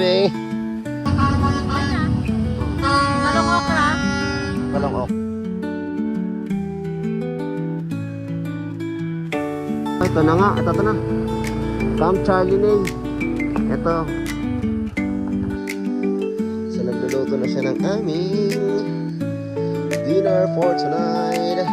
morning. Talong okra. Talong ok. Ito na nga, ito na. Camp Charlie Nay. Ito. So nagluluto na siya ng aming dinner for tonight.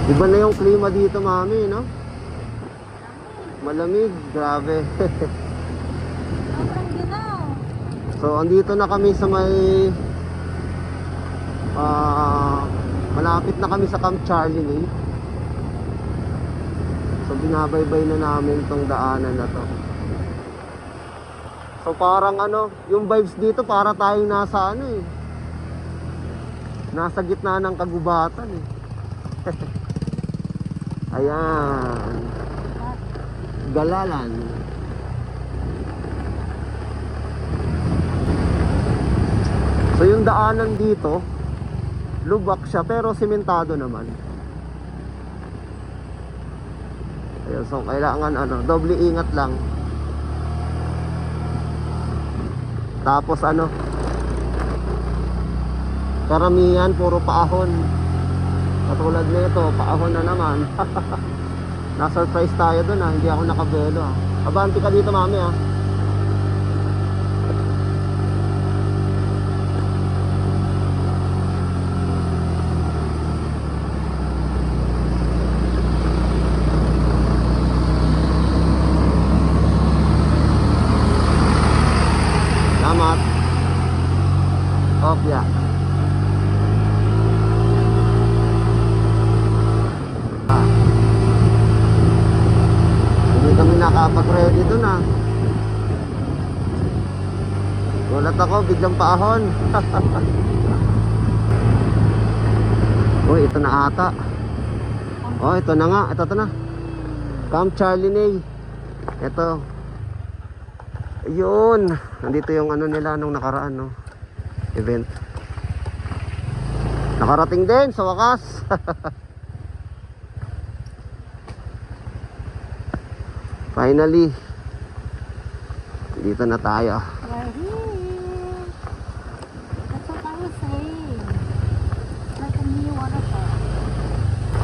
Iba na yung klima dito, mami, no? Malamig, grabe. Sobrang ginaw. So, andito na kami sa may malapit na kami sa Camp Charlie Nay. So, binabaybay na namin tong daanan na to. So, parang ano, yung vibes dito para tayong nasa ano eh. Nasa gitna ng kagubatan eh. Ayan. Galalan. So yung daanan dito, lubak siya pero simentado naman. Ayan, so kailangan ano, doble ingat lang. Tapos ano, karamihan puro paahon. Katulad nito, paahon na naman. Na-surprise tayo dun hindi ako nakabelo Abanti ka dito, mami Salamat. Opya. Hindi kami nakapag-ready dun Gulat ako, biglang paahon. Uy, ito na ata. Oh, ito na nga, ito na. Camp Charlie Nay. Ito. Ayun. Nandito yung ano nila nung nakaraan, no? Event. Nakarating din sa wakas. Finally. Dito na tayo. We're here. That's what I was saying. Like a new waterfall.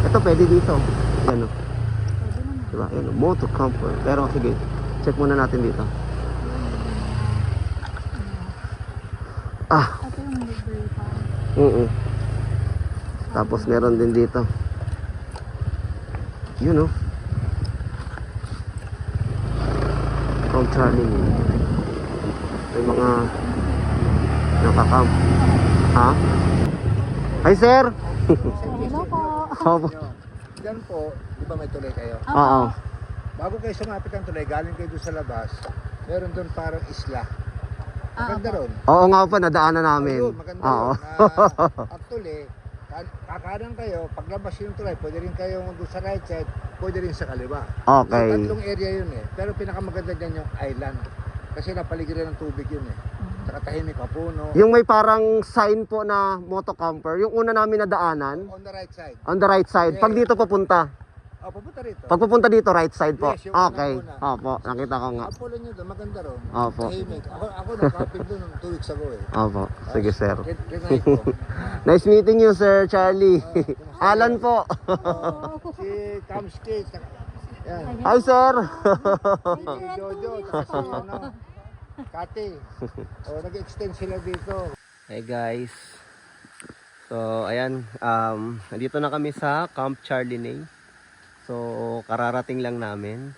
Ito pwede dito. Ano? Pwede naman. Diba? Ayan, motor comfort. Pero sige, check muna natin dito. Ito yung libre pa. Tapos meron din dito. Yun Camp Charlie. May mga nakakam. Ha? Hi sir! Hello po. Opo. Diyan po, di ba may tulay kayo? Oo. Bago kayo sumapit ng tulay, galing kayo doon sa labas, meron doon parang isla. Maganda ron. Oo nga po, nadaanan namin. Ayun, maganda Oo. ron. Actually, kakanan kayo, paglabas yung tulay, pwede rin kayo doon sa right side, pwede rin sa kaliwa. Okay. So, tatlong area yun Pero pinakamaganda dyan yung island. Kasi napaligiran ng tubig yun Saka tahimik ka puno. Yung may parang sign po na motocamper, yung una namin nadaanan, On the right side. on the right side. Pag dito papunta, Papunta rito. pag pupunta dito, right side po. Yes, yung Okay. unang-una. Opo, nakita ko nga. Apulo nyo doon, maganda ron. Opo. Tahimik. Ako nakamping doon 2 weeks ago Opo. Sige sir. Trinay ko. Nice meeting you, Sir Charlie. Alan po. Si Kamski. Yan. Hi, sir. Si Jojo. Saka si Kati. Nag-extend sila dito. Hey guys. So, ayan. Nandito na kami sa Camp Charlie Nay. So, kararating lang namin.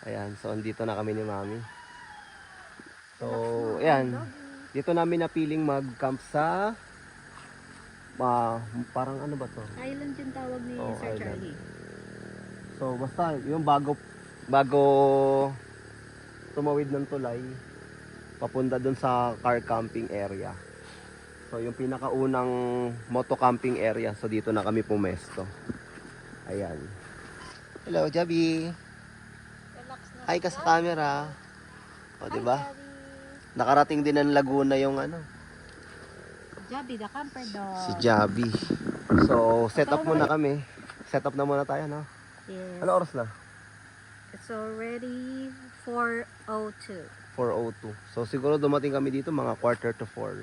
Ayan. So, andito na kami ni Mami. So, ayan. Dito namin napiling mag-camp sa parang ano ba to? Island yung tawag ni Sir island. Charlie. So basta yung bago tumawid ng tulay papunta dun sa car camping area. So yung pinakaunang moto camping area. So dito na kami pumesto. Ayan. Hello, Jabi. Relax na. Hi ka sa camera. O, diba? Hi, Daddy. Nakarating din ng Laguna yung ano. Jabi, the camper dog. Si Javi. So, set up muna kami. Set up na muna tayo, no? Yes. Ano oras na? It's already 4:02. 4:02. So, siguro dumating kami dito mga 3:45.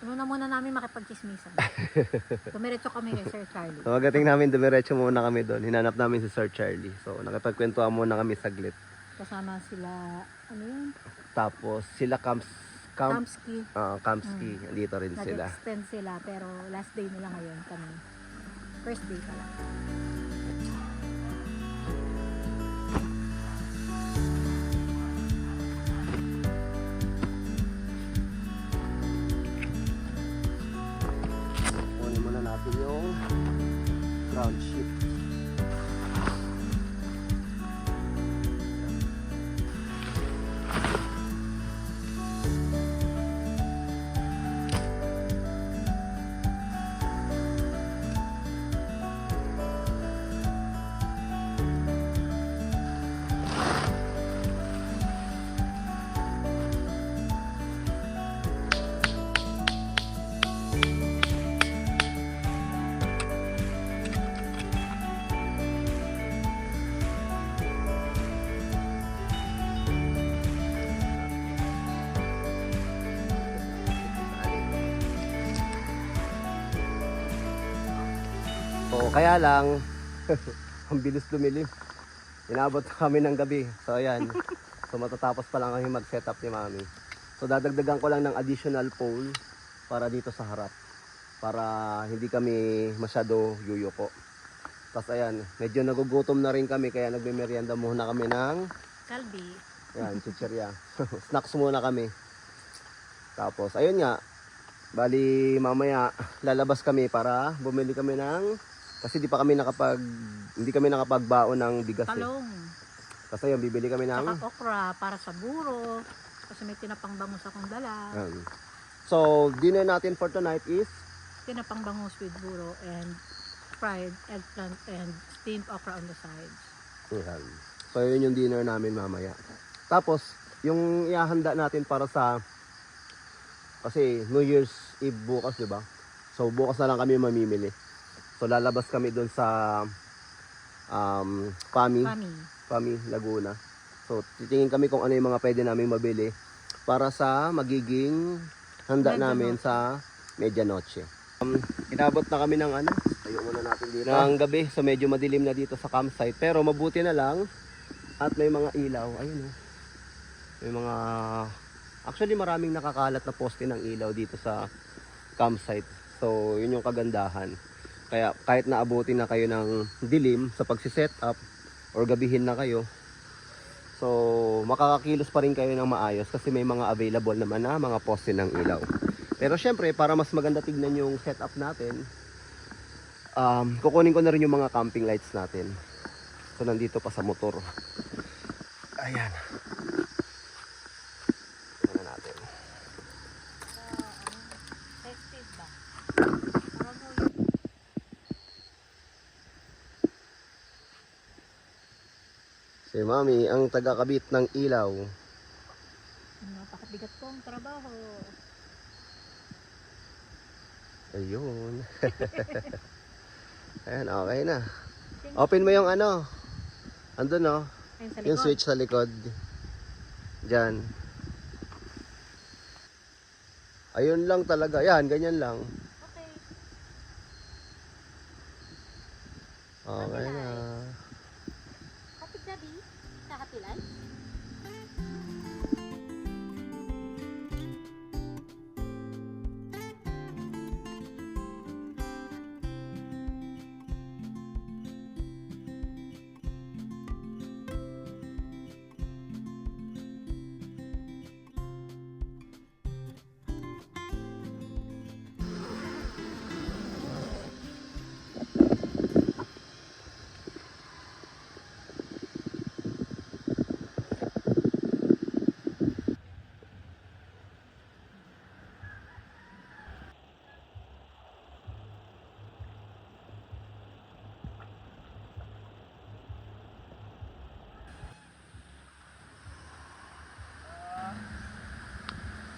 Una muna namin makipagchismisan. Dumiretso kami kay Sir Charlie. So, pagdating namin, dumiretso muna kami doon. Hinanap namin si Sir Charlie. So, nakipagkwentuhan muna kami saglit. Kasama sila, ano yun? Tapos, sila Kamski. Kamski. Andito rin sila. Nag-extend sila, pero last day nila ngayon kami. First day pala. Kunin muna natin yung ground sheet. So, kaya lang, ang bilis lumilim. Inabot kami ng gabi. So, ayan. So, matatapos pa lang kami mag-setup ni Mami. So, dadagdagan ko lang ng additional pole para dito sa harap. Para hindi kami masyado yuyuko. Tapos, ayan, medyo nagugutom na rin kami. Kaya nagme-merienda muna kami ng, Kalbi. ayan, chichirya. Snacks muna kami. Tapos, ayun nga. Bali, mamaya lalabas kami para bumili kami ng, kasi hindi kami nakapagbaon ng bigas eh. Talong. Kasi yun, bibili kami ng, Saka okra para sa buro. Kasi may tinapang bangus akong dala. So, dinner natin for tonight is, Tinapang bangus with buro and fried eggplant and steamed okra on the sides. ayan. So, yun yung dinner namin mamaya. Tapos, yung ihahanda natin para sa, kasi New Year's Eve bukas, di ba? So, bukas na lang kami mamimili. So, lalabas kami doon sa Pami, Laguna. So, titingin kami kung ano yung mga pwede namin mabili para sa magiging handa namin sa medianoche. Inabot na kami ng ano, tayo muna natin dito. Ng gabi, so medyo madilim na dito sa campsite. Pero mabuti na lang at may mga ilaw. Ayun oh. May mga, actually maraming nakakalat na poste ng ilaw dito sa campsite. So, yun yung kagandahan. Kaya kahit naabutin na kayo ng dilim sa pagsiset up or gabihin na kayo, so makakakilos pa rin kayo ng maayos kasi may mga available naman na mga poste ng ilaw. Pero syempre, para mas maganda tignan yung setup natin, kukunin ko na rin yung mga camping lights natin. So nandito pa sa motor. Ayan. Tingnan natin. Festive ba? Si Mami ang taga-kabit ng ilaw. Napakabigat ko ang trabaho. Ayun. Ayan, okay na. Open mo yung ano. Andun no. Ayun sa Yung likod. switch sa likod. Diyan. Ayun lang talaga. Yan, ganyan lang. Okay. Okay na. Happy Gabi sa Happy Life.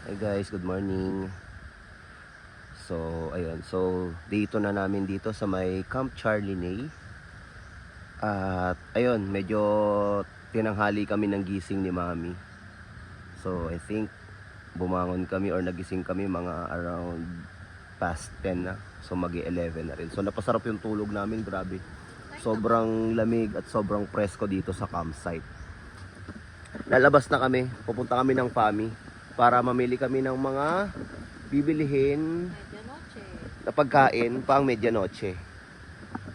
Hey guys, good morning. So, ayun. So, dito na namin dito sa may Camp Charlinay. At, ayun, medyo tinanghali kami ng gising ni Mami. So, I think, bumangon kami or nagising kami mga around past 10 na. So, mag-11 na rin. So, napasarap yung tulog namin. Grabe. Sobrang lamig at sobrang presko dito sa campsite. Lalabas na kami. Pupunta kami ng Fami para mamili kami ng mga bibilihin Medianoche. na pagkain pang medianoche.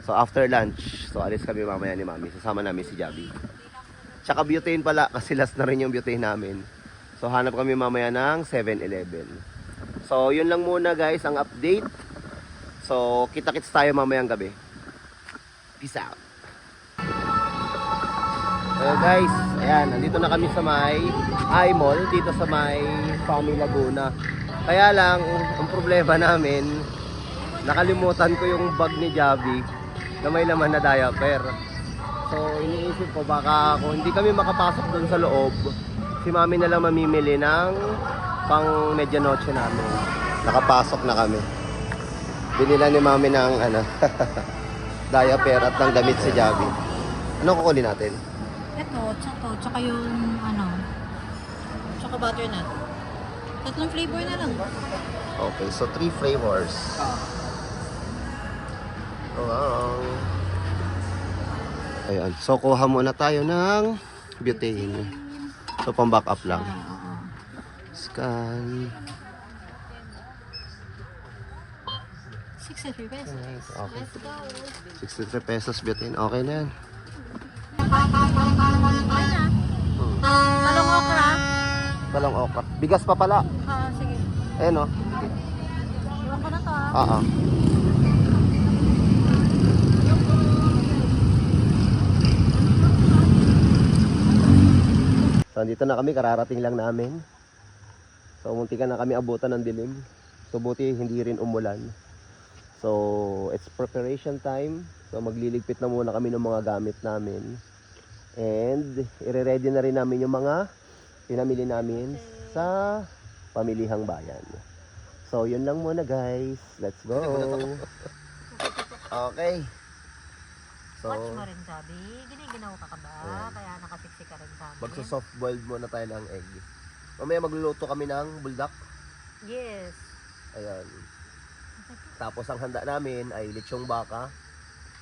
So after lunch, so alis kami mamaya ni Mami. Sasama namin si Javi. Tsaka butane pala kasi last na rin yung butane namin. So hanap kami mamaya ng 7-Eleven. So yun lang muna guys ang update. So kita-kits tayo mamayang gabi. Peace out. So guys, ayan, nandito na kami sa may I-Mall, dito sa may Fami Laguna. Kaya lang, ang problema namin, nakalimutan ko yung bag ni Javi na may laman na diaper. So, iniisip ko baka kung hindi kami makapasok doon sa loob, si Mami na lang mamimili ng pang medianoche namin. Nakapasok na kami. Binila ni Mami ng diaper at ng damit si Javi. Anong kukunin natin? Ito, tsaka yung tsaka butternut. Tatlong flavor na lang. Okay, so 3 flavors. Wow. Ayan, so kuha muna tayo ng butane. So pang back up lang. Oo. Scan. 63 pesos. Okay. Let's go. 63 pesos butane. Okay na yan. Okay na. Talong okra. Talong okra. Bigas pa pala. Sige. Ayan o. Iwan ko na to Oo. So, dito na kami. Kararating lang namin. So, muntikan na kami abutan ng dilim. So, buti hindi rin umulan. So, it's preparation time. So, magliligpit na muna kami ng mga gamit namin. And, ire-ready na rin namin yung mga pinamili namin sa pamilihang bayan. So, yun lang muna guys. Let's go. Okay. So, Watch mo rin, sabi. Giniginaw ka ba? Ayan. Kaya nakasiksi ka rin, sabi. magsa-soft boiled muna tayo ng egg. Mamaya magluluto kami ng buldak. Yes. Ayan. Tapos ang handa namin ay lechong baka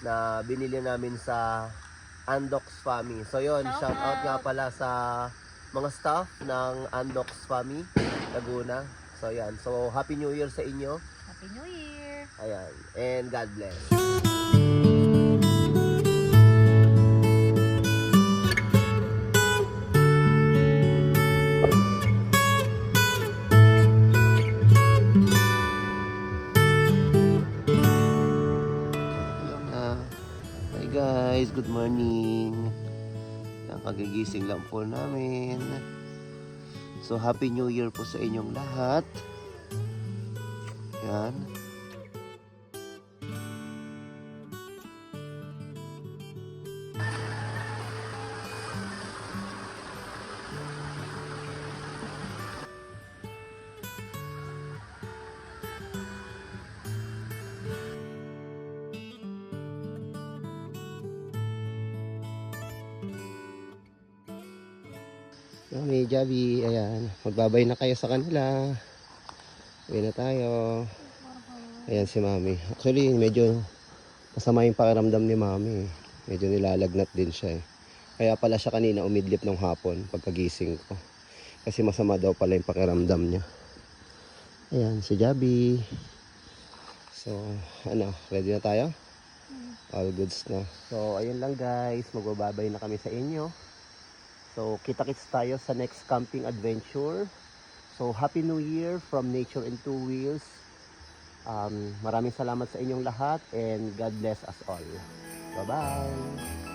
na binili namin sa Andox Fami. So yun, shout out nga pala sa mga staff ng Andox Fami Laguna. So yan, so Happy New Year sa inyo. Happy New Year. Ayan, and God bless. Hi guys, good morning. Yan, kagigising lang po namin. So Happy New Year po sa inyong lahat. Yan. May Javi, ayan. Magbabay na kayo sa kanila. Uwi na tayo. Ayan si Mami. Actually, medyo masama yung pakiramdam ni Mami. Medyo nilalagnat din siya eh. Kaya pala siya kanina umidlip ng hapon pagkagising ko. Kasi masama daw pala yung pakiramdam niya. Ayan, si Javi. So, ready na tayo? All goods na. So, ayun lang guys. Magbababay na kami sa inyo. So, kita-kits tayo sa next camping adventure. So, Happy New Year from Nature and Two Wheels. Maraming salamat sa inyong lahat and God bless us all. Bye-bye!